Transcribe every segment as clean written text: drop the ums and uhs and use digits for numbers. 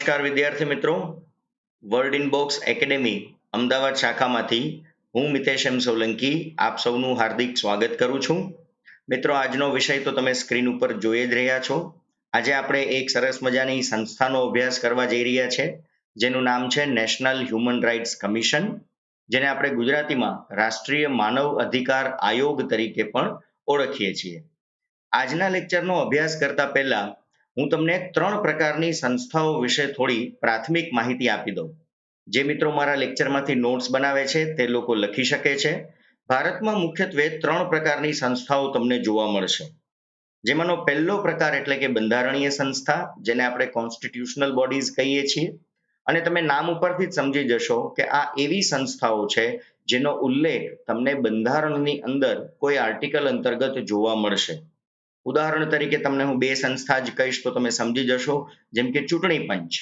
નમસ્કાર વિદ્યાર્થી મિત્રો. Word in box academy Ahmedabad શાખામાંથી હું મિતેશ એમ સોલંકી આપ સૌનું હાર્દિક સ્વાગત કરું છું. મિત્રો, આજનો વિષય તો તમે સ્ક્રીન ઉપર જોઈ જ રહ્યા છો. આજે આપણે એક સરસ મજાની સંસ્થાનો અભ્યાસ કરવા જઈ રહ્યા છે, જેનું નામ છે નેશનલ હ્યુમન રાઇટ્સ કમિશન, જેને આપણે ગુજરાતીમાં રાષ્ટ્રીય માનવ અધિકાર આયોગ તરીકે પણ ઓળખીએ છીએ. આજના લેક્ચરનો અભ્યાસ કરતા પહેલા હું તમને 3 પ્રકારની સંસ્થાઓ વિશે થોડી પ્રાથમિક માહિતી આપી દઉં. જે મિત્રો મારા લેક્ચરમાંથી નોટ્સ બનાવે છે તે લોકો લખી શકે છે. ભારતમાં મુખ્યત્વે 3 પ્રકારની સંસ્થાઓ તમને જોવા મળશે. જેમાંનો પહેલો પ્રકાર એટલે કે બંધારણીય સંસ્થા, જેને આપણે કોન્સ્ટિટ્યુશનલ બોડીઝ કહીએ છીએ. અને તમે નામ ઉપરથી જ સમજી જશો કે આ એવી સંસ્થાઓ છે જેનો ઉલ્લેખ તમને બંધારણની અંદર કોઈ આર્ટિકલ અંતર્ગત જોવા મળશે. ઉદાહરણ તરીકે તમને હું 2 સંસ્થા જ કહીશ તો તમે સમજી જશો, જેમ કે ચૂંટણી પંચ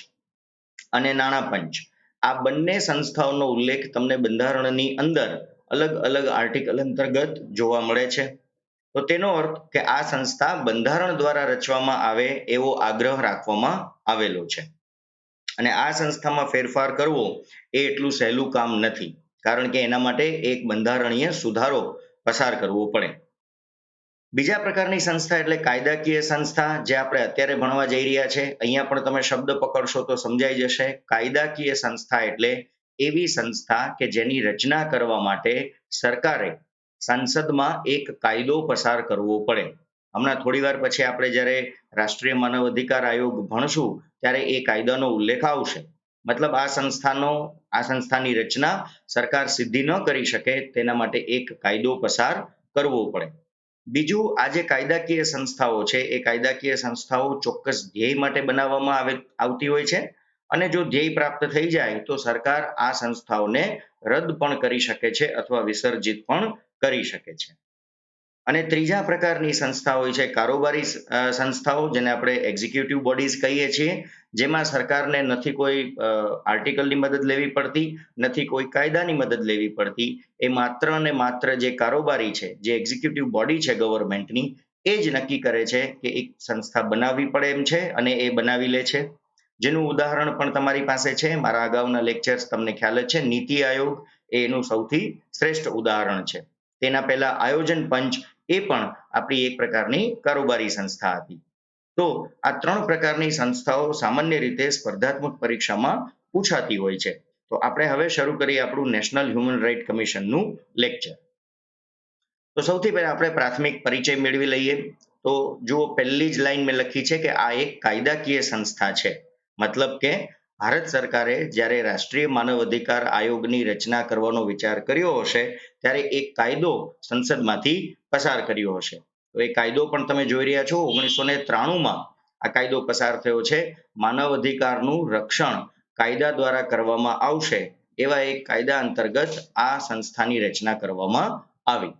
અને નાણાં પંચ. આ બંને સંસ્થાઓનો ઉલ્લેખ તમને બંધારણની અંદર અલગ અલગ આર્ટિકલ અંતર્ગત જોવા મળે છે. તો તેનો અર્થ કે આ સંસ્થા બંધારણ દ્વારા રચવામાં આવે એવો આગ્રહ રાખવામાં આવેલો છે. અને આ સંસ્થામાં ફેરફાર કરવો એ એટલું સહેલું કામ નથી, કારણ કે એના માટે એક બંધારણીય સુધારો પસાર કરવો પડે. બીજા પ્રકારની સંસ્થા એટલે કાયદાકીય સંસ્થા, જે આપણે અત્યારે ભણવા જઈ રહ્યા છે. અહીંયા પણ તમે શબ્દ પકડશો તો સમજાઈ જશે. કાયદાકીય સંસ્થા એટલે એવી સંસ્થા કે જેની રચના કરવા માટે સરકારે સંસદમાં એક કાયદો પસાર કરવો પડે. હમણાં થોડી વાર પછી આપણે જ્યારે રાષ્ટ્રીય માનવ અધિકાર આયોગ ભણશું ત્યારે એ કાયદાનો ઉલ્લેખ આવશે. મતલબ આ સંસ્થાની રચના સરકાર સીધી ન કરી શકે તેના માટે એક કાયદો પસાર કરવો પડે. બીજું, આ જે કાયદાકીય સંસ્થાઓ છે એ કાયદાકીય સંસ્થાઓ ચોક્કસ ધ્યેય માટે બનાવવામાં આવતી હોય છે. અને જો ધ્યેય પ્રાપ્ત થઈ જાય તો સરકાર આ સંસ્થાઓને રદ પણ કરી શકે છે અથવા વિસર્જિત પણ કરી શકે છે. અને ત્રીજા પ્રકારની સંસ્થાઓ છે કારોબારી સંસ્થાઓ, જેને આપણે એક્ઝિક્યુટિવ બોડીઝ કહીએ છીએ, જેમાં સરકારને નથી કોઈ આર્ટિકલની મદદ લેવી પડતી, નથી કોઈ કાયદાની મદદ લેવી પડતી. એ માત્ર ને માત્ર જે કારોબારી છે, જે એક્ઝિક્યુટિવ બોડી છે ગવર્મેન્ટની, એ જ નક્કી કરે છે કે એક સંસ્થા બનાવવી પડે એમ છે અને એ બનાવી લે છે. જેનું ઉદાહરણ પણ તમારી પાસે છે. મારા અગાઉના લેક્ચર્સ તમને ખ્યાલ જ છે. નીતિ આયોગ એ એનું સૌથી શ્રેષ્ઠ ઉદાહરણ છે. તેના પહેલા આયોજન પંચ એ પણ આપણી એક પ્રકારની કારોબારી સંસ્થા હતી. તો આ 3 પ્રકારની સંસ્થાઓ સામાન્ય રીતે સ્પર્ધાત્મક પરીક્ષામાં પૂછાતી હોય છે. તો આપણે હવે શરૂ કરીએ આપણું નેશનલ હ્યુમન રાઇટ કમિશનનું લેક્ચર. તો સૌથી પહેલા આપણે પ્રાથમિક પરિચય મેળવી લઈએ. તો જુઓ, પહેલી જ લાઈન મેં લખી છે કે આ એક કાયદાકીય સંસ્થા છે. મતલબ કે ભારત સરકારે જ્યારે રાષ્ટ્રીય માનવ અધિકાર આયોગની રચના કરવાનો વિચાર કર્યો હશે ત્યારે એક કાયદો સંસદમાંથી પસાર કર્યો હશે. તો એ કાયદો પણ તમે જોઈ રહ્યા છો. 1993માં આ કાયદો પસાર થયો છે. માનવ અધિકારનું રક્ષણ કાયદા દ્વારા કરવામાં આવશે એવા એક કાયદા અંતર્ગત આ સંસ્થાની રચના કરવામાં આવી.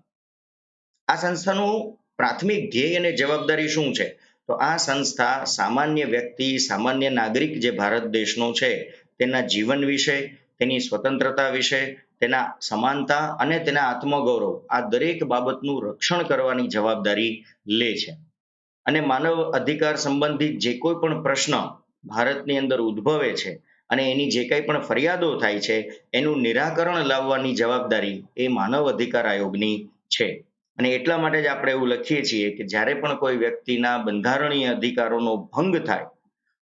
આ સંસ્થાનું પ્રાથમિક ધ્યેય અને જવાબદારી શું છે? તો આ સંસ્થા સામાન્ય વ્યક્તિ, સામાન્ય નાગરિક જે ભારત દેશનો છે તેના જીવન વિશે, તેની સ્વતંત્રતા વિશે, તેના સમાનતા અને તેના આત્મગૌરવ, આ દરેક બાબતનું રક્ષણ કરવાની જવાબદારી લે છે. અને માનવ અધિકાર સંબંધિત જે કોઈ પણ પ્રશ્ન ભારતની અંદર ઉદ્ભવે છે અને એની જે કંઈ પણ ફરિયાદો થાય છે એનું નિરાકરણ લાવવાની જવાબદારી એ માનવ અધિકાર આયોગની છે. અને એટલા માટે જ આપણે એવું લખીએ છીએ કે જ્યારે પણ કોઈ વ્યક્તિના બંધારણીય અધિકારોનો ભંગ થાય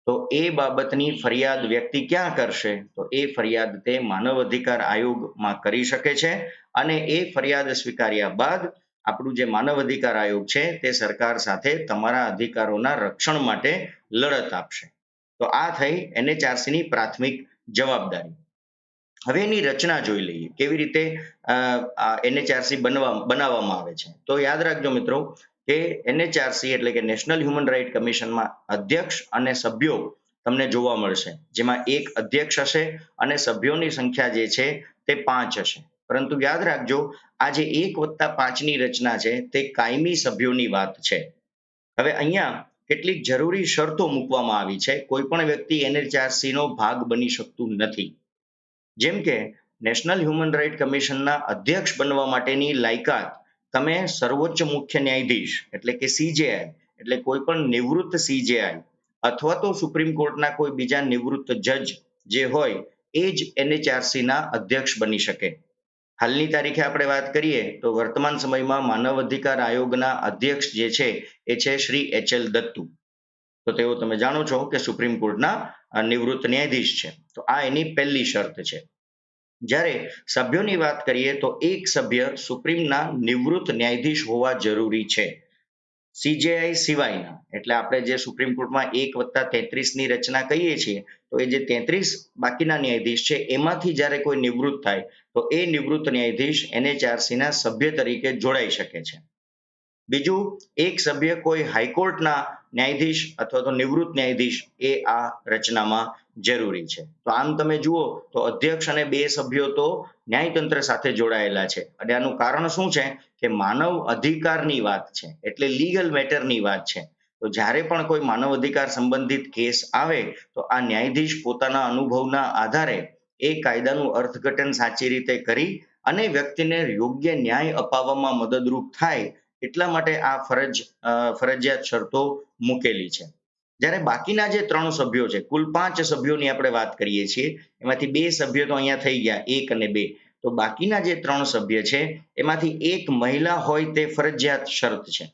તો એ બાબતની ફરિયાદ વ્યક્તિ ક્યાં કરશે? તો એ ફરિયાદ તે માનવ અધિકાર આયોગમાં કરી શકે છે. અને એ ફરિયાદ સ્વીકાર્યા બાદ આપણું જે માનવ અધિકાર આયોગ છે તે સરકાર સાથે તમારા અધિકારોના રક્ષણ માટે લડત આપશે. તો આ થઈ NHRCની પ્રાથમિક જવાબદારી. હવે એની રચના જોઈ લઈએ, કેવી રીતે NHRC બનાવવામાં આવે છે. તો યાદ રાખજો મિત્રો કે NHRC એટલે કે નેશનલ હ્યુમન રાઇટ કમિશનમાં અધ્યક્ષ અને સભ્યો તમને જોવા મળશે, જેમાં એક અધ્યક્ષ હશે અને સભ્યોની સંખ્યા જે છે તે 5 હશે. પરંતુ યાદ રાખજો, આ જે 1+5ની રચના છે તે કાયમી સભ્યોની વાત છે. હવે અહીંયા કેટલીક જરૂરી શરતો મૂકવામાં આવી છે. કોઈ પણ વ્યક્તિ NHRC નો ભાગ બની શકતું નથી. જેમ કે નેશનલ હ્યુમન રાઇટ કમિશનના અધ્યક્ષ બનવા માટેની લાયકાત તમે સર્વોચ્ચ મુખ્ય ન્યાયાધીશ એટલે કે CJI, એટલે કોઈ પણ નિવૃત્ત CJI અથવા તો સુપ્રીમ કોર્ટના કોઈ બીજા નિવૃત્ત જજ જે હોય એ જ NHRC ના અધ્યક્ષ બની શકે. હાલની તારીખે આપણે વાત કરીએ તો વર્તમાન સમયમાં માનવ અધિકાર આયોગના અધ્યક્ષ જે છે એ છે શ્રી HL દત્તુ. તો તેઓ તમે જાણો છો કે સુપ્રીમ કોર્ટના નિવૃત્ત ન્યાયાધીશ છે. તો આ એની પહેલી શરત છે. જ્યારે સભ્યોની વાત કરીએ તો એક સભ્ય સુપ્રીમના નિવૃત્ત ન્યાયાધીશ હોવા જરૂરી છે. CJI સિવાયના, એટલે આપણે જે સુપ્રીમ કોર્ટમાં 1+33 ની રચના કહીએ છીએ, તો એ જે 33 બાકીના ન્યાયાધીશ છે એમાંથી જ્યારે કોઈ નિવૃત્ત થાય તો એ નિવૃત્ત ન્યાયાધીશ NHRC ના સભ્ય તરીકે જોડાઈ શકે છે. બીજું, એક સભ્ય કોઈ હાઈકોર્ટના ન્યાયાધીશ અથવા તો નિવૃત્ત ન્યાયાધીશ એ આ રચનામાં જરૂરી છે. તો આમ તમે જુઓ તો અધ્યક્ષ અને 2 સભ્યો તો ન્યાયતંત્ર સાથે જોડાયેલા છે અને આનું કારણ શું છે કે માનવ અધિકારની વાત છે, એટલે લીગલ મેટરની વાત છે. તો જ્યારે પણ કોઈ માનવ અધિકાર સંબંધિત કેસ આવે તો આ ન્યાયાધીશ પોતાના અનુભવના આધારે એ કાયદાનું અર્થઘટન સાચી રીતે કરી અને વ્યક્તિને યોગ્ય ન્યાય અપાવવામાં મદદરૂપ થાય એટલા માટે આ ફરજિયાત શરતો મૂકેલી છે. જ્યારે બાકીના જે 3 સભ્યો છે, કુલ 5 સભ્યોની આપણે વાત કરીએ છીએ, એમાંથી 2 સભ્યો તો અહીંયા થઈ ગયા, 1 અને 2. તો બાકીના જે 3 સભ્ય છે એમાંથી એક મહિલા હોય તે ફરજિયાત શરત છે.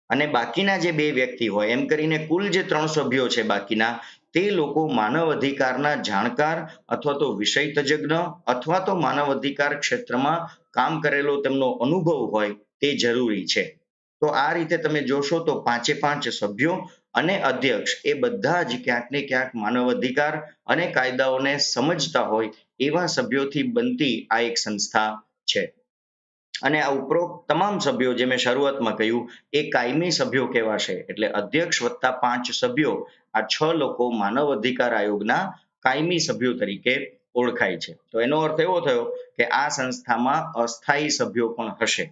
અને બાકીના જે 2 વ્યક્તિ હોય, એમ કરીને કુલ જે 3 સભ્યો છે બાકીના, તે લોકો માનવ અધિકારના જાણકાર અથવા તો વિષય તજજ્ઞ અથવા તો માનવ અધિકાર ક્ષેત્રમાં કામ કરેલો તેમનો અનુભવ હોય તે જરૂરી છે. તો આ રીતે તમે જોશો તો 5 સભ્યો અને અધ્યક્ષ એ બધા જ ક્યાંક ને ક્યાંક માનવ અધિકાર અને કાયદાઓને સમજતા હોય એવા સભ્યોથી બનતી આ એક સંસ્થા છે. અને આ ઉપરોક્ત તમામ સભ્યો જે મેં શરૂઆતમાં કહ્યું એ કાયમી સભ્યો કહેવાશે. એટલે અધ્યક્ષ વત્તા 5 સભ્યો, આ 6 લોકો માનવ અધિકાર આયોગના કાયમી સભ્યો તરીકે ઓળખાય છે. તો એનો અર્થ એવો થયો કે આ સંસ્થામાં અસ્થાયી સભ્યો પણ હશે.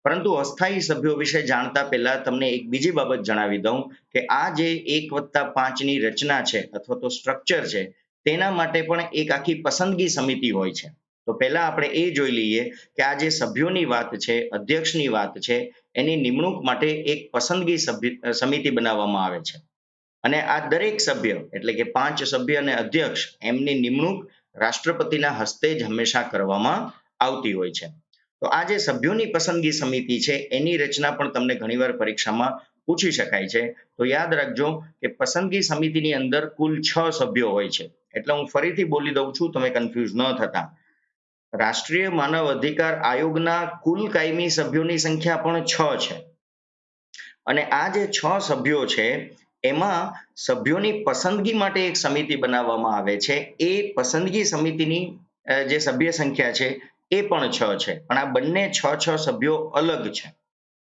પરંતુ અસ્થાયી સભ્યો વિશે જાણતા પહેલા તમને એક બીજી બાબત જણાવી દઉં કે આ જે 1+5 ની રચના છે અથવા તો સ્ટ્રક્ચર છે, તેના માટે પણ એક આખી પસંદગી સમિતિ હોય છે. તો પહેલા આપણે એ જોઈ લઈએ કે આ જે સભ્યોની વાત છે, અધ્યક્ષની વાત છે, એની નિમણૂક માટે એક પસંદગી સમિતિ બનાવવામાં આવે છે. અને આ દરેક સભ્ય એટલે કે 5 સભ્ય અને અધ્યક્ષ એમની નિમણૂક રાષ્ટ્રપતિના હસ્તે જ હંમેશા કરવામાં આવતી હોય છે. તો આ જે સભ્યોની પસંદગી સમિતિ છે એની રચના પણ તમને ઘણીવાર પરીક્ષામાં પૂછી શકાય છે. તો યાદ રાખજો કે પસંદગી સમિતિની અંદર કુલ 6 સભ્યો હોય છે. એટલે હું ફરીથી બોલી દઉં છું, તમે કન્ફ્યુઝ ન થતા. રાષ્ટ્રીય માનવ અધિકાર આયોગના કુલ કાયમી સભ્યોની સંખ્યા પણ 6 છે. અને આ જે 6 સભ્યો છે એમાં સભ્યોની પસંદગી માટે એક સમિતિ બનાવવામાં આવે છે. એ પસંદગી સમિતિની જે સભ્ય સંખ્યા છે એ પણ 6 છે, પણ આ બંને 6 સભ્યો અલગ છે.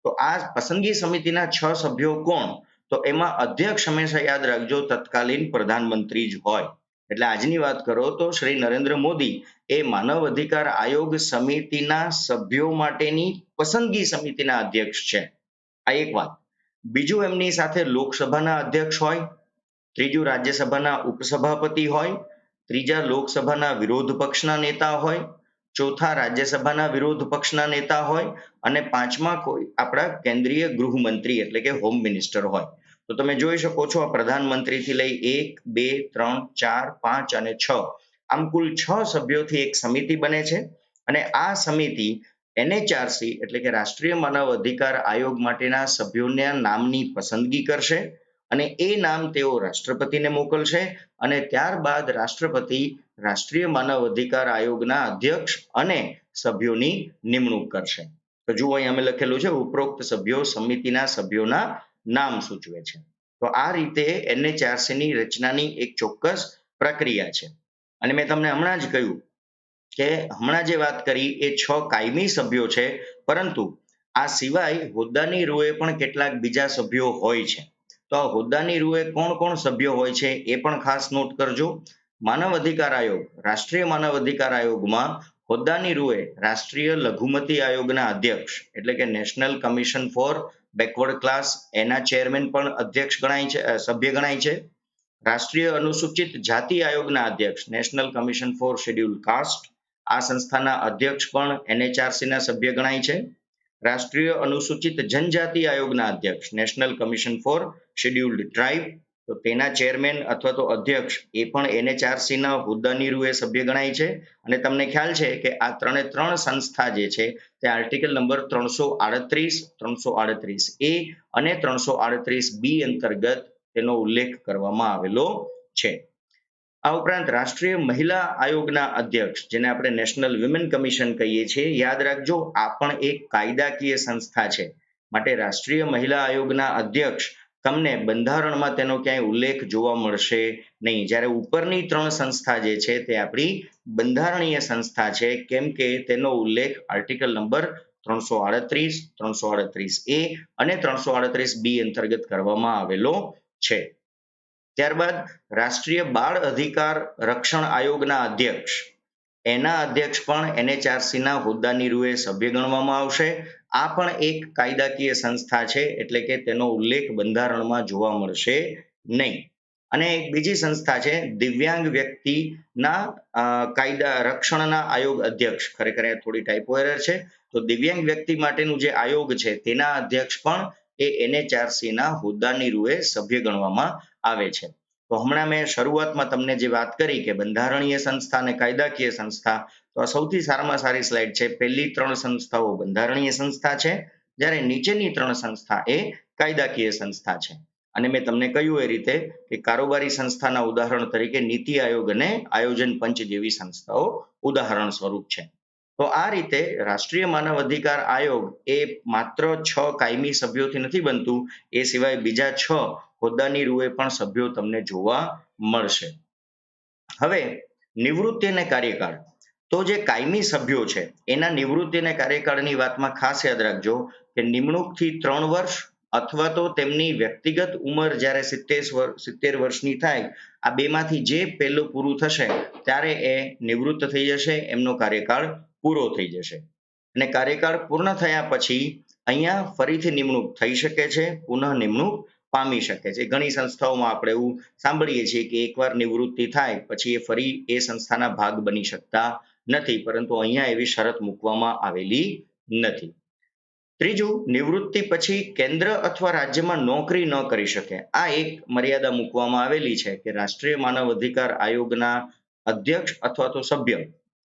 તો આ પસંદગી સમિતિના 6 સભ્યો કોણ? તો એમાં અધ્યક્ષ હંમેશા યાદ રાખજો તત્કાલીન પ્રધાનમંત્રી જ હોય. એટલે આજની વાત કરો તો શ્રી નરેન્દ્ર મોદી એ માનવ અધિકાર આયોગ સમિતિના સભ્યો માટેની પસંદગી સમિતિના અધ્યક્ષ છે. આ એક વાત. બીજું, એમની સાથે લોકસભાના અધ્યક્ષ હોય, ત્રીજું રાજ્યસભાના ઉપસભાપતિ હોય, ત્રીજા લોકસભાના વિરોધ પક્ષના નેતા હોય, ચોથા રાજ્યસભાના વિરોધ પક્ષના નેતા હોય અને પાંચમા કોઈ આપણા કેન્દ્રીય ગૃહમંત્રી એટલે કે હોમ મિનિસ્ટર હોય. તો તમે જોઈ શકો છો આ પ્રધાનમંત્રીથી લઈ 1, 2, 3, 4, 5 અને 6, આમ કુલ 6 સભ્યોથી એક સમિતિ બને છે. અને આ સમિતિ NHRC એટલે કે રાષ્ટ્રીય માનવ અધિકાર આયોગ માટેના સભ્યોના નામની પસંદગી કરશે અને એ નામ તેઓ રાષ્ટ્રપતિને મોકલશે અને ત્યારબાદ રાષ્ટ્રપતિ રાષ્ટ્રીય માનવ અધિકાર આયોગના અધ્યક્ષ અને સભ્યોની નિમણૂક કરશે. તો જુઓ અહીં અમે લખેલું છે, ઉપરોક્ત સભ્યો સમિતિના સભ્યોના નામ સૂચવે છે. તો આ રીતે NHRC ની રચનાની એક ચોક્કસ પ્રક્રિયા છે. અને મેં તમને હમણાં જ કહ્યું કે હમણાં જે વાત કરી એ 6 કાયમી સભ્યો છે, પરંતુ આ સિવાય હોદ્દાની રૂએ પણ કેટલાક બીજા સભ્યો હોય છે. તો આ હોદ્દાની રૂએ કોણ કોણ સભ્યો હોય છે એ પણ ખાસ નોટ કરજો. માનવ અધિકાર આયોગ, રાષ્ટ્રીય માનવ અધિકાર આયોગમાં હોદ્દાની રૂએ રાષ્ટ્રીય લઘુમતી આયોગના અધ્યક્ષ એટલે કે national commission four backward class, એના ચેરમેન પણ અધ્યક્ષ ગણાય છે, સભ્ય ગણાય છે. રાષ્ટ્રીય અનુસૂચિત જાતિ આયોગના અધ્યક્ષ national commission for scheduled caste, આ સંસ્થાના અધ્યક્ષ પણ NHRC ના સભ્ય ગણાય છે. રાષ્ટ્રીય અનુસૂચિત જનજાતિ આયોગના અધ્યક્ષ national commission for scheduled tribe, તો તેના ચેરમેન અથવા તો અધ્યક્ષ એ પણ NHRC ના હોદ્દાની રૂએ સભ્ય ગણાય છે. અને તમને ખ્યાલ છે કે આ ત્રણ સંસ્થા જે છે તે આર્ટિકલ નંબર 338 એ અને 338 અંતર્ગત તેનો ઉલ્લેખ કરવામાં આવેલો છે. આ ઉપરાંત રાષ્ટ્રીય મહિલા આયોગના અધ્યક્ષ, જેને આપણે નેશનલ વિમેન કમિશન કહીએ છીએ, યાદ રાખજો આ પણ એક કાયદાકીય સંસ્થા છે. માટે રાષ્ટ્રીય મહિલા આયોગના અધ્યક્ષ તમને બંધારણમાં તેનો ક્યાંય ઉલ્લેખ જોવા મળશે નહીં. જ્યારે ઉપરની ત્રણ સંસ્થા જે છે તે આપણી બંધારણીય સંસ્થા છે, કેમ કે તેનો ઉલ્લેખ આર્ટિકલ નંબર 338, 338A અને 338B અંતર્ગત કરવામાં આવેલો છે. ત્યારબાદ રાષ્ટ્રીય બાળ અધિકાર રક્ષણ આયોગના અધ્યક્ષ, એના અધ્યક્ષ પણ NHRC ના હોદ્દાની રૂએ સભ્ય ગણવામાં આવશે. આ પણ એક કાયદાકીય સંસ્થા છે, એટલે કે તેનો ઉલ્લેખ બંધારણમાં જોવા મળશે નહીં. અને એક બીજી સંસ્થા છે દિવ્યાંગ વ્યક્તિના કાયદા રક્ષણના આયોગ અધ્યક્ષ, ખરેખર એ થોડી ટાઈપો એરર છે. તો દિવ્યાંગ વ્યક્તિ માટેનું જે આયોગ છે તેના અધ્યક્ષ પણ એ NHRC ના હોદ્દાની રૂએ સભ્ય ગણવામાં આવે છે. તો હમણાં મેં શરૂઆતમાં તમને જે વાત કરી કે બંધારણીય સંસ્થા અને કાયદાકીય સંસ્થા, તો આ સૌથી સારામાં સારી સ્લાઇડ છે. પહેલી ત્રણ સંસ્થાઓ બંધારણીય સંસ્થા છે, જ્યારે નીચેની ત્રણ સંસ્થા એ કાયદાકીય સંસ્થા છે. અને મેં તમને કહ્યું એ રીતે કે કારોબારી સંસ્થાના ઉદાહરણ તરીકે નીતિ આયોગ અને આયોજન પંચ જેવી સંસ્થાઓ ઉદાહરણ સ્વરૂપ છે. તો આ રીતે રાષ્ટ્રીય માનવ અધિકાર આયોગ એ માત્ર 6 કાયમી સભ્યોથી નથી બનતું, એ સિવાય બીજા 6 હોદ્દાની રૂએ પણ સભ્યો તમને જોવા મળશે. હવે નિવૃત્તિ અને કાર્યકાળ. તો જે કાયમી સભ્યો છે એના નિવૃત્તિ અને કાર્યકાળની વાતમાં ખાસ યાદ રાખજો કે નિમણૂકથી 3 વર્ષ અથવા તો તેમની વ્યક્તિગત ઉંમર જ્યારે 70 વર્ષની થાય, આ બેમાંથી જે પહેલું પૂરું થશે ત્યારે એ નિવૃત્ત થઈ જશે, એમનો કાર્યકાળ પૂરો થઈ જશે. અને કાર્યકાળ પૂર્ણ થયા પછી અહીંયા ફરીથી નિમણૂક થઈ શકે છે, પુનઃ નિમણૂક પામી શકે છે. ઘણી સંસ્થાઓમાં આપણે એવું સાંભળીએ છીએ કે એકવાર નિવૃત્તિ થાય પછી એ ફરી એ સંસ્થાના ભાગ બની શકતા નથી, પરંતુ અહીંયા એવી શરત મૂકવામાં આવેલી નથી. ત્રીજું, નિવૃત્તિ પછી કેન્દ્ર અથવા રાજ્યમાં નોકરી ન કરી શકે. આ એક મર્યાદા મૂકવામાં આવેલી છે કે રાષ્ટ્રીય માનવ અધિકાર આયોગના અધ્યક્ષ અથવા તો સભ્ય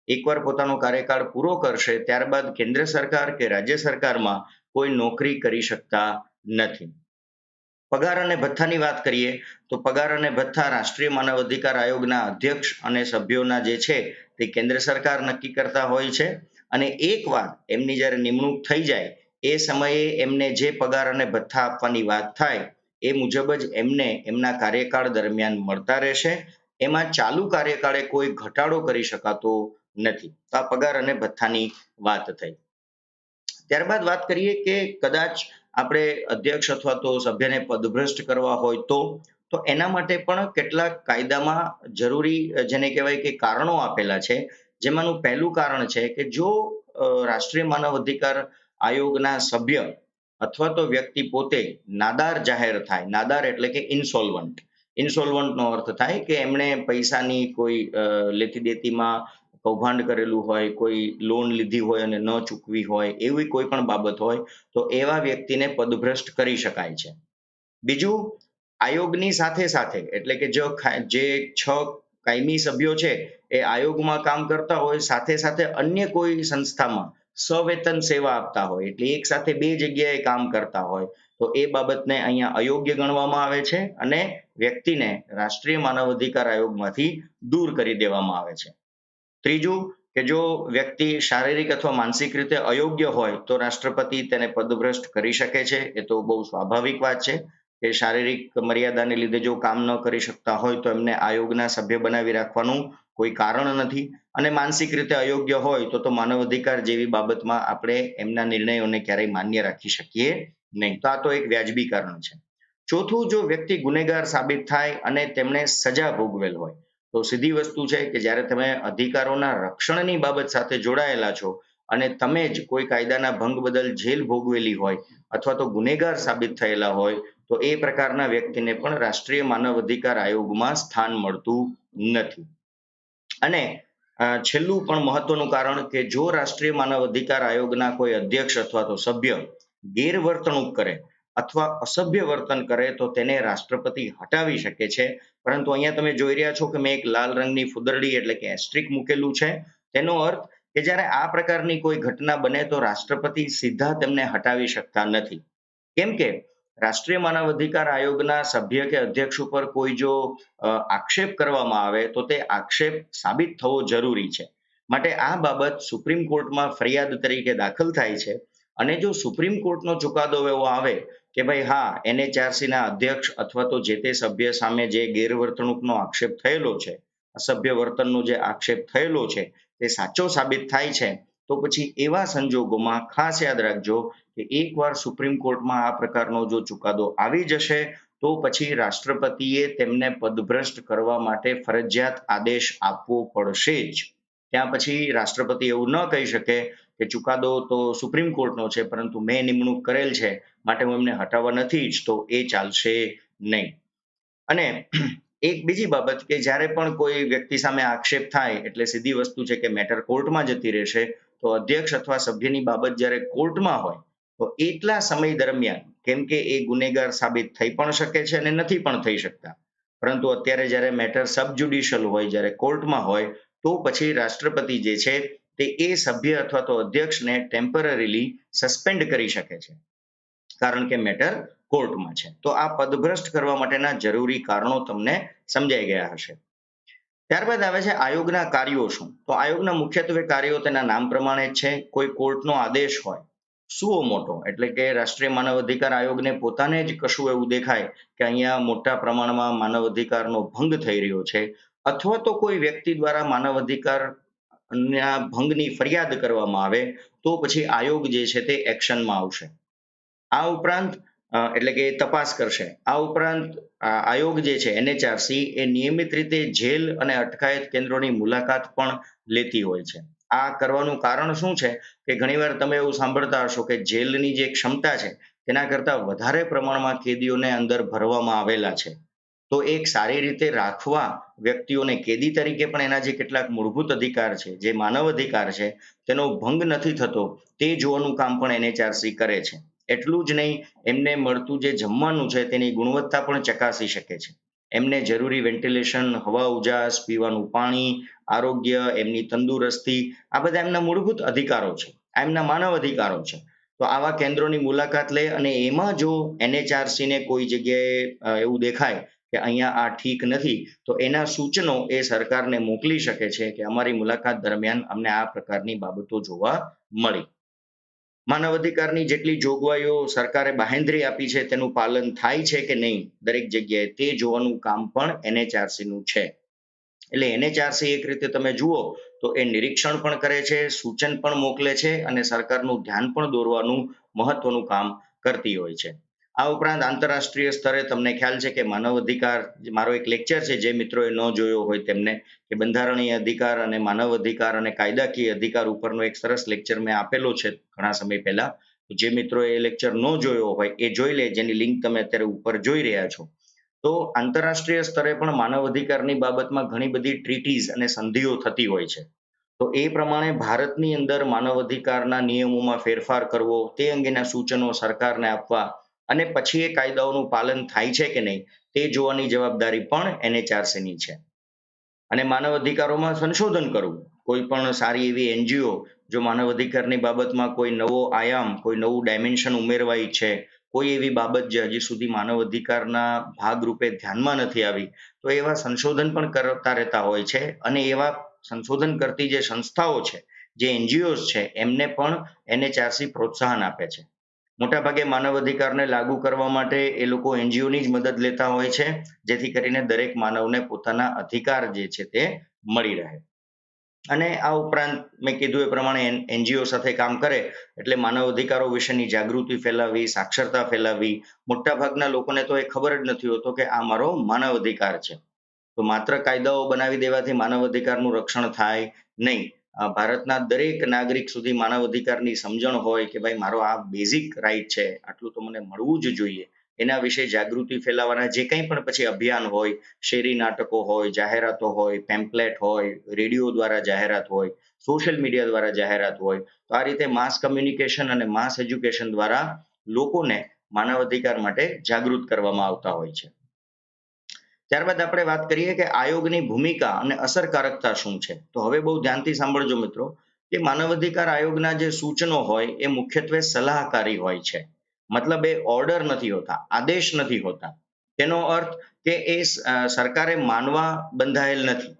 એકવાર પોતાનો કાર્યકાળ પૂરો કરશે ત્યારબાદ કેન્દ્ર સરકાર કે રાજ્ય સરકારમાં કોઈ નોકરી કરી શકતા નથી. પગાર અને ભથ્થાની વાત કરીએ તો પગાર અને ભથ્થા રાષ્ટ્રીય માનવ અધિકાર આયોગના અધ્યક્ષ અને સભ્યોના જે છે તે કેન્દ્ર સરકાર નક્કી કરતા હોય છે. અને એકવાર એમની જ્યારે નિમણૂક થઈ જાય એ સમયે એમને જે પગાર અને ભથ્થા આપવાની વાત થાય એ મુજબ જ એમને એમના કાર્યકાળ દરમિયાન મળતા રહેશે. એમાં ચાલુ કાર્યકાળે કોઈ ઘટાડો કરી શકાતો નથી. તો આ પગાર અને ભથ્થાની વાત થઈ. ત્યારબાદ વાત કરીએ કે કદાચ આપણે અધ્યક્ષ અથવા તો સભ્યને પદભ્રષ્ટ કરવા હોય તો એના માટે પણ કેટલાક કાયદામાં જરૂરી જેને કહેવાય કે કારણો આપેલા છે. જેમાંનું પહેલું કારણ છે કે જો રાષ્ટ્રીય માનવ અધિકાર આયોગના સભ્ય અથવા તો વ્યક્તિ પોતે નાદાર જાહેર થાય, નાદાર એટલે કે ઇન્સોલ્વન્ટનો અર્થ થાય કે એમણે પૈસાની કોઈ લેતી દેતીમાં કૌભાંડ કરેલું હોય, કોઈ લોન લીધી હોય અને ન ચૂકવી હોય, એવી કોઈ પણ બાબત હોય તો એવા વ્યક્તિને પદભ્રષ્ટ કરી શકાય છે. બીજું, આયોગની સાથે સાથે એટલે કે જે 6 કાયમી સભ્યો છે એ આયોગમાં કામ કરતા હોય, સાથે સાથે અન્ય કોઈ સંસ્થામાં સવેતન સેવા આપતા હોય, એટલે એક સાથે 2 જગ્યાએ કામ કરતા હોય તો એ બાબતને અહીંયા અયોગ્ય ગણવામાં આવે છે અને વ્યક્તિને રાષ્ટ્રીય માનવ અધિકાર આયોગમાંથી દૂર કરી દેવામાં આવે છે. ત્રીજું, કે જો વ્યક્તિ શારીરિક અથવા માનસિક રીતે અયોગ્ય હોય તો રાષ્ટ્રપતિ તેને પદભ્રષ્ટ કરી શકે છે. એ તો બહુ સ્વાભાવિક વાત છે કે શારીરિક મર્યાદાને લીધે જો કામ ન કરી શકતા હોય તો એમને આયોગના સભ્ય બનાવી રાખવાનું કોઈ કારણ નથી. અને માનસિક રીતે અયોગ્ય હોય તો માનવ અધિકાર જેવી બાબતમાં આપણે એમના નિર્ણયોને ક્યારેય માન્ય રાખી શકીએ નહીં. તો આ તો એક વ્યાજબી કારણ છે. ચોથું, જો વ્યક્તિ ગુનેગાર સાબિત થાય અને તેમણે સજા ભોગવેલ હોય તો સીધી વસ્તુ છે કે જ્યારે તમે અધિકારોના રક્ષણની બાબત સાથે જોડાયેલા છો અને તમે જ કોઈ કાયદાના ભંગ બદલ જેલ ભોગવેલી હોય અથવા તો ગુનેગાર સાબિત થયેલા હોય તો એ પ્રકારના વ્યક્તિને પણ રાષ્ટ્રીય માનવ અધિકાર આયોગમાં સ્થાન મળતું નથી. અને છેલ્લું પણ મહત્વનું કારણ કે જો રાષ્ટ્રીય માનવ અધિકાર આયોગના કોઈ અધ્યક્ષ અથવા તો સભ્ય ગેરવર્તણૂક કરે અથવા અસભ્ય વર્તન કરે તો તેને રાષ્ટ્રપતિ હટાવી શકે છે. પરંતુ અહીંયા તમે જોઈ રહ્યા છો કે મેં એક લાલ રંગની ફુદરડી એટલે કે એસ્ટ્રિક મૂકેલું છે. તેનો અર્થ કે જ્યારે આ પ્રકારની કોઈ ઘટના બને તો રાષ્ટ્રપતિ સીધા તેમને હટાવી શકતા નથી. કેમ કે રાષ્ટ્રીય માનવ અધિકાર આયોગના સભ્ય કે અધ્યક્ષ ઉપર કોઈ જો આક્ષેપ કરવામાં આવે તો તે આક્ષેપ સાબિત થવો જરૂરી છે. માટે આ બાબત સુપ્રીમ કોર્ટમાં ફરિયાદ તરીકે દાખલ થાય છે. અને જો સુપ્રીમ કોર્ટનો ચુકાદો એવો આવે કે ભાઈ હા NHRC ના અધ્યક્ષ અથવા તો જે તે સભ્ય સામે જે ગેરવર્તણૂકનો આક્ષેપ થયેલો છે, અસભ્ય વર્તનનો જે આક્ષેપ થયેલો છે તે સાચો સાબિત થાય છે, તો પછી એવા સંજોગોમાં ખાસ યાદ રાખજો કે એકવાર સુપ્રીમ કોર્ટમાં આ પ્રકારનો જો ચુકાદો આવી જશે તો પછી રાષ્ટ્રપતિએ તેમને પદભ્રષ્ટ કરવા માટે ફરજિયાત આદેશ આપવો પડશે જ. ત્યાં પછી રાષ્ટ્રપતિ એવું ન કહી શકે કે ચુકાદો તો સુપ્રીમ કોર્ટનો છે પરંતુ મેં નિમણૂક કરેલ છે માટે હું એમને હટાવવા નથી ઈચ્છતો, એ ચાલશે નહીં. અને એક બીજી બાબત કે જ્યારે પણ કોઈ વ્યક્તિ સામે આક્ષેપ થાય એટલે સીધી વસ્તુ છે કે મેટર કોર્ટમાં જતી રહેશે. તો અધ્યક્ષ અથવા સભ્યની બાબત જ્યારે કોર્ટમાં હોય તો એટલા સમય દરમિયાન કેમ કે એ ગુનેગાર સાબિત થઈ પણ શકે છે અને નથી પણ થઈ શકતા. પરંતુ અત્યારે જ્યારે મેટર સબ જ્યુડિશિયલ હોય, જ્યારે કોર્ટમાં હોય, તો પછી રાષ્ટ્રપતિ જે છે તે એ સભ્ય અથવા તો અધ્યક્ષને ટેમ્પરરીલી સસ્પેન્ડ કરી શકે છે. કારણ કે મેટર કોર્ટમાં છે. તો આ પદભ્રષ્ટ કરવા માટેના જરૂરી કારણો તમને સમજાઈ ગયા હશે. ત્યારબાદ આવે છે આયોગના કાર્યો શું? તો આયોગના મુખ્યત્વે કાર્યો તેના નામ પ્રમાણે જ છે. કોઈ કોર્ટનો આદેશ હોય, સુઓ મોટો એટલે કે રાષ્ટ્રીય માનવ અધિકાર આયોગને પોતાને જ કશું એવું દેખાય કે અહીંયા મોટા પ્રમાણમાં માનવ અધિકારનો ભંગ થઈ રહ્યો છે, અથવા તો કોઈ વ્યક્તિ દ્વારા માનવ અધિકાર ભંગની ફરિયાદ કરવામાં આવે તો પછી આયોગ જે છે તે એક્શનમાં આવશે. આ ઉપરાંત એટલે કે તપાસ કરશે. આ ઉપરાંત આયોગ જે છે NHRC એ નિયમિત રીતે જેલ અને અટકાયત કેન્દ્રોની મુલાકાત પણ લેતી હોય છે. આ કરવાનું કારણ શું છે કે ઘણીવાર તમે એવું સાંભળતા હશો કે જેલની જે ક્ષમતા છે તેના કરતાં વધારે પ્રમાણમાં કેદીઓને અંદર ભરવામાં આવેલા છે. તો એક સારી રીતે રાખવા વ્યક્તિઓને કેદી તરીકે પણ એના જે કેટલાક મૂળભૂત અધિકાર છે, જે માનવ અધિકાર છે, તેનો ભંગ નથી થતો તે જોવાનું કામ પણ NHRC કરે છે. એટલું જ નહીં, એમને મળતું જે જમવાનું છે તેની ગુણવત્તા પણ ચકાસી શકે છે. એમને જરૂરી વેન્ટિલેશન, હવા ઉજાસ, પીવાનું પાણી, આરોગ્ય, એમની તંદુરસ્તી, આ બધા એમના મૂળભૂત અધિકારો છે, આ એમના માનવ અધિકારો છે. તો આવા કેન્દ્રોની મુલાકાત લે અને એમાં જો NHRC ને કોઈ જગ્યાએ એવું દેખાય કે અહીંયા આ ઠીક નથી, તો એના સૂચનો એ સરકારને મોકલી શકે છે કે અમારી મુલાકાત દરમિયાન અમને આ પ્રકારની બાબતો જોવા મળી. માનવ અધિકારની જેટલી જોગવાઈઓ સરકારે બાહેંધરી આપી છે તેનું પાલન થાય છે કે નહીં દરેક જગ્યાએ તે જોવાનું કામ પણ NHRC નું છે. એટલે NHRC એક રીતે તમે જુઓ તો એ નિરીક્ષણ પણ કરે છે, સૂચન પણ મોકલે છે અને સરકારનું ધ્યાન પણ દોરવાનું મહત્વનું કામ કરતી હોય છે. આ ઉપરાંત આંતરરાષ્ટ્રીય સ્તરે તમને ખ્યાલ છે કે માનવ અધિકાર, મારો એક લેક્ચર છે જે મિત્રોએ ન જોયો હોય તેમને, કે બંધારણીય અધિકાર અને માનવ અધિકાર અને કાયદાકીય અધિકાર ઉપરનો એક સરસ લેક્ચર મેં આપેલો છે ઘણા સમય પહેલા. જે મિત્રોએ એ લેક્ચર ન જોયો હોય એ જોઈ લે, જેની લિંક તમે અત્યારે ઉપર જોઈ રહ્યા છો. તો આંતરરાષ્ટ્રીય સ્તરે પણ માનવ અધિકારની બાબતમાં ઘણી બધી ટ્રીટીઝ અને સંધિઓ થતી હોય છે. તો એ પ્રમાણે ભારતની અંદર માનવ અધિકારના નિયમોમાં ફેરફાર કરવો, તે અંગેના સૂચનો સરકારને આપવા અને પછી એ કાયદાઓનું પાલન થાય છે કે નહીં તે જોવાની જવાબદારી પણ NHRC ની છે. અને માનવ અધિકારોમાં સંશોધન કરવું. કોઈ પણ સારી એવી NGO જો માનવ અધિકારની બાબતમાં કોઈ નવો આયામ, કોઈ નવું ડાયમેન્શન ઉમેરવા ઈચ્છે, કોઈ એવી બાબત જે હજી સુધી માનવ અધિકારના ભાગરૂપે ધ્યાનમાં નથી આવી, તો એવા સંશોધન પણ કરતા રહેતા હોય છે. અને એવા સંશોધન કરતી જે સંસ્થાઓ છે, જે NGOs છે, એમને પણ NHRC પ્રોત્સાહન આપે છે. મોટાભાગે માનવ અધિકારને લાગુ કરવા માટે એ લોકો NGOની જ મદદ લેતા હોય છે, જેથી કરીને દરેક માનવને પોતાના અધિકાર જે છે તે મળી રહે. અને આ ઉપરાંત મેં કીધું એ પ્રમાણે NGO સાથે કામ કરે એટલે માનવ અધિકારો વિશેની જાગૃતિ ફેલાવી, સાક્ષરતા ફેલાવી. મોટાભાગના લોકોને તો એ ખબર જ નથી હોતો કે આ મારો માનવ અધિકાર છે. તો માત્ર કાયદાઓ બનાવી દેવાથી માનવ અધિકારનું રક્ષણ થાય નહીં. ભારતના દરેક નાગરિક સુધી માનવ અધિકારની સમજણ હોય કે ભાઈ મારો આ બેઝિક રાઈટ છે, આટલું તો મને મળવું જ જોઈએ. એના વિશે જાગૃતિ ફેલાવવાના જે કંઈ પણ પછી અભિયાન હોય, શેરી નાટકો હોય, જાહેરાતો હોય, પેમ્પલેટ હોય, રેડિયો દ્વારા જાહેરાત હોય, સોશિયલ મીડિયા દ્વારા જાહેરાત હોય, તો આ રીતે માસ કમ્યુનિકેશન અને માસ એજ્યુકેશન દ્વારા લોકોને માનવ અધિકાર માટે જાગૃત કરવામાં આવતા હોય છે. ત્યારબાદ આપણે વાત કરીએ કે આયોગની ભૂમિકા અને અસરકારકતા શું છે. તો હવે બહુ ધ્યાનથી સાંભળજો મિત્રો કે માનવ અધિકાર આયોગના જે સૂચનો હોય એ મુખ્યત્વે સલાહકારી હોય છે. મતલબ એ ઓર્ડર નથી હોતા, આદેશ નથી હોતા. તેનો અર્થ કે એ સરકારે માનવા બંધાયેલ નથી.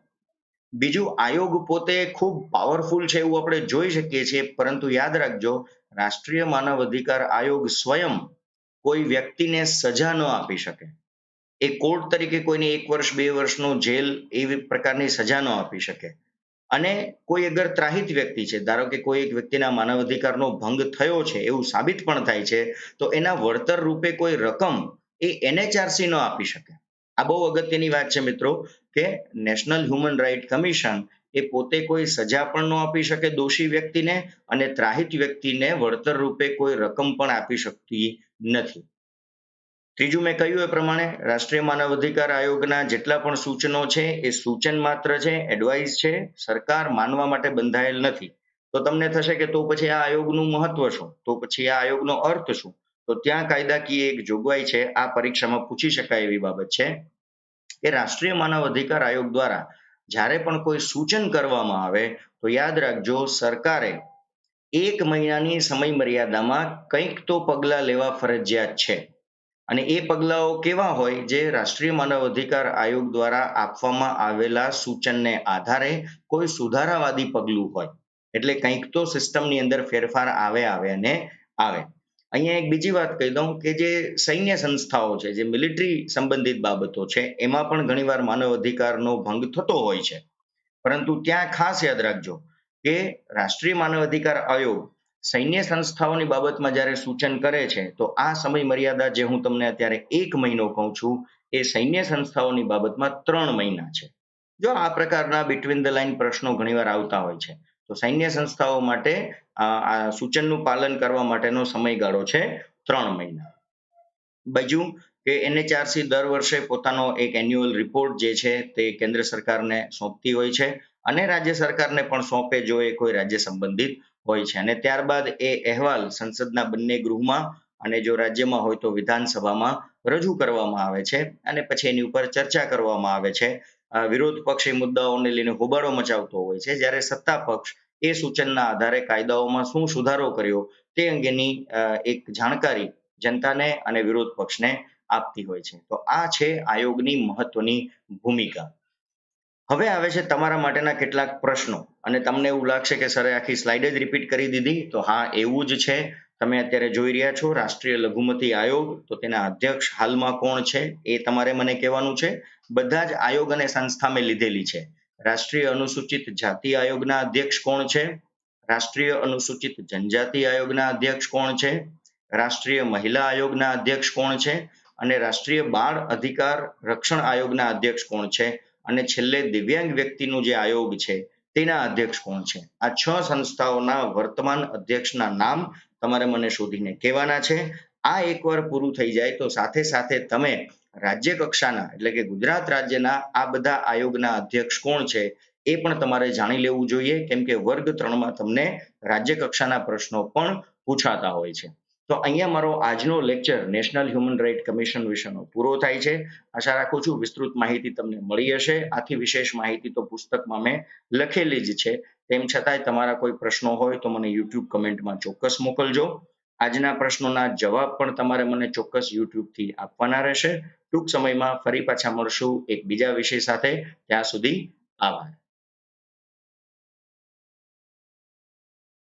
બીજું, આયોગ પોતે ખૂબ પાવરફુલ છે એવું આપણે જોઈ શકીએ છીએ, પરંતુ યાદ રાખજો, રાષ્ટ્રીય માનવ અધિકાર આયોગ સ્વયં કોઈ વ્યક્તિને સજા ન આપી શકે. એ કોર્ટ તરીકે કોઈને 1 વર્ષ 2 વર્ષનો જેલ એવી પ્રકારની સજા ન આપી શકે. અને કોઈ અગર ત્રાહિત વ્યક્તિ છે, ધારો કે કોઈ એક વ્યક્તિના માનવ અધિકારનો ભંગ થયો છે એવું સાબિત પણ થાય છે, તો એના વળતર રૂપે કોઈ રકમ એ NHRC ન આપી શકે. આ બહુ અગત્યની વાત છે મિત્રો, કે નેશનલ હ્યુમન રાઇટ કમિશન એ પોતે કોઈ સજા પણ ન આપી શકે દોષી વ્યક્તિને, અને ત્રાહિત વ્યક્તિને વળતર રૂપે કોઈ રકમ પણ આપી શકતી નથી. ત્રીજું, મેં કહ્યું એ પ્રમાણે રાષ્ટ્રીય માનવ અધિકાર આયોગના જેટલા પણ સૂચનો છે એ સૂચન માત્ર છે, એડવાઇસ છે. સરકાર માનવા માટે બંધાયેલ નથી. તો તમને થશે કે તો પછી આ આયોગનું મહત્વ શું, તો પછી આ આયોગનો અર્થ શું? તો ત્યાં કાયદાકીય એક જોગવાઈ છે, આ પરીક્ષામાં પૂછી શકાય એવી બાબત છે કે રાષ્ટ્રીય માનવ અધિકાર આયોગ દ્વારા જ્યારે પણ કોઈ સૂચન કરવામાં આવે તો યાદ રાખજો, સરકારે 1 મહિનાની સમય મર્યાદામાં કંઈક તો પગલાં લેવા ફરજિયાત છે. અને એ પગલાઓ કેવા હોય? જે રાષ્ટ્રીય માનવ અધિકાર આયોગ દ્વારા આપવામાં આવેલા સૂચનને આધારે કોઈ સુધારાવાદી પગલું હોય. એટલે કંઈક તો સિસ્ટમની અંદર ફેરફાર આવે અને આવે. અહીંયા એક બીજી વાત કહી દઉં કે જે સૈન્ય સંસ્થાઓ છે, જે મિલિટરી સંબંધિત બાબતો છે, એમાં પણ ઘણીવાર માનવ અધિકારનો ભંગ થતો હોય છે. પરંતુ ત્યાં ખાસ યાદ રાખજો કે રાષ્ટ્રીય માનવ અધિકાર આયોગ સૈન્ય સંસ્થાઓની બાબતમાં જ્યારે સૂચન કરે છે, તો આ સમય મર્યાદા જે હું તમને અત્યારે 1 મહિનો કહું છું, એ સૈન્ય સંસ્થાઓની બાબતમાં 3 મહિના છે. જો આ પ્રકારના બિટવીન ધ લાઇન પ્રશ્નો ઘણીવાર આવતા હોય છે, તો સૈન્ય સંસ્થાઓ માટે આ સૂચનનું પાલન કરવા માટેનો સમયગાળો છે 3 મહિના. બીજું કે NHRC દર વર્ષે પોતાનો એક એન્યુઅલ રિપોર્ટ જે છે તે કેન્દ્ર સરકારને સોંપતી હોય છે, અને રાજ્ય સરકારને પણ સોંપે જો એ કોઈ રાજ્ય સંબંધિત હોય છે. અને ત્યારબાદ એ અહેવાલ સંસદના બંને ગૃહમાં, અને જો રાજ્યમાં હોય તો વિધાનસભામાં રજૂ કરવામાં આવે છે, અને પછી એની ઉપર ચર્ચા કરવામાં આવે છે. વિરોધ પક્ષ એ મુદ્દાઓને લઈને હોબાળો મચાવતો હોય છે, જ્યારે સત્તા પક્ષ એ સૂચનના આધારે કાયદાઓમાં શું સુધારો કર્યો તે અંગેની એક જાણકારી જનતાને અને વિરોધ પક્ષને આપતી હોય છે. તો આ છે આયોગની મહત્વની ભૂમિકા. હવે આવે છે તમારા માટેના કેટલાક પ્રશ્નો, અને તમને એવું લાગશે કે સરે આખી સ્લાઇડ જ રિપીટ કરી દીધી. તો હા, એવું જ છે. તમે અત્યારે જોઈ રહ્યા છો રાષ્ટ્રીય લઘુમતી આયોગ, તો તેના અધ્યક્ષ હાલમાં કોણ છે એ તમારે મને કહેવાનું છે. બધા જ આયોગ અને સંસ્થા મેં લીધેલી છે. રાષ્ટ્રીય અનુસૂચિત જાતિ આયોગના અધ્યક્ષ કોણ છે? રાષ્ટ્રીય અનુસૂચિત જનજાતિ આયોગના અધ્યક્ષ કોણ છે? રાષ્ટ્રીય મહિલા આયોગના અધ્યક્ષ કોણ છે? અને રાષ્ટ્રીય બાળ અધિકાર રક્ષણ આયોગના અધ્યક્ષ કોણ છે? અને છેલ્લે દિવ્યાંગ વ્યક્તિનું જે આયોગ છે તેના અધ્યક્ષ કોણ છે? આ 6 સંસ્થાઓના વર્તમાન અધ્યક્ષના નામ તમારે મને શોધીને કહેવાના છે. આ એકવાર પૂરું થઈ જાય તો સાથે સાથે તમે રાજ્ય કક્ષાના, એટલે કે ગુજરાત રાજ્યના આ બધા આયોગના અધ્યક્ષ કોણ છે એ પણ તમારે જાણી લેવું જોઈએ, કેમ કે વર્ગ 3માં તમને રાજ્ય કક્ષાના પ્રશ્નો પણ પૂછાતા હોય છે. તો અહીંયા મારો આજનો lecture national human right commission વિશેનો પૂરો થાય છે. આશા રાખું છું વિસ્તૃત માહિતી તમને મળી હશે. આથી વિશેષ માહિતી તો પુસ્તકમાં મેં લખેલી જ છે. તેમ છતાંય તમારા કોઈ પ્રશ્નો હોય તો મને YouTube કમેન્ટમાં ચોક્કસ મોકલજો. આજના પ્રશ્નોના જવાબ પણ તમારે મને ચોક્કસ YouTube થી આપવાના રહેશે. ટૂંક સમયમાં ફરી પાછા મળશું એક બીજા વિષય સાથે. ત્યાં સુધી આભાર.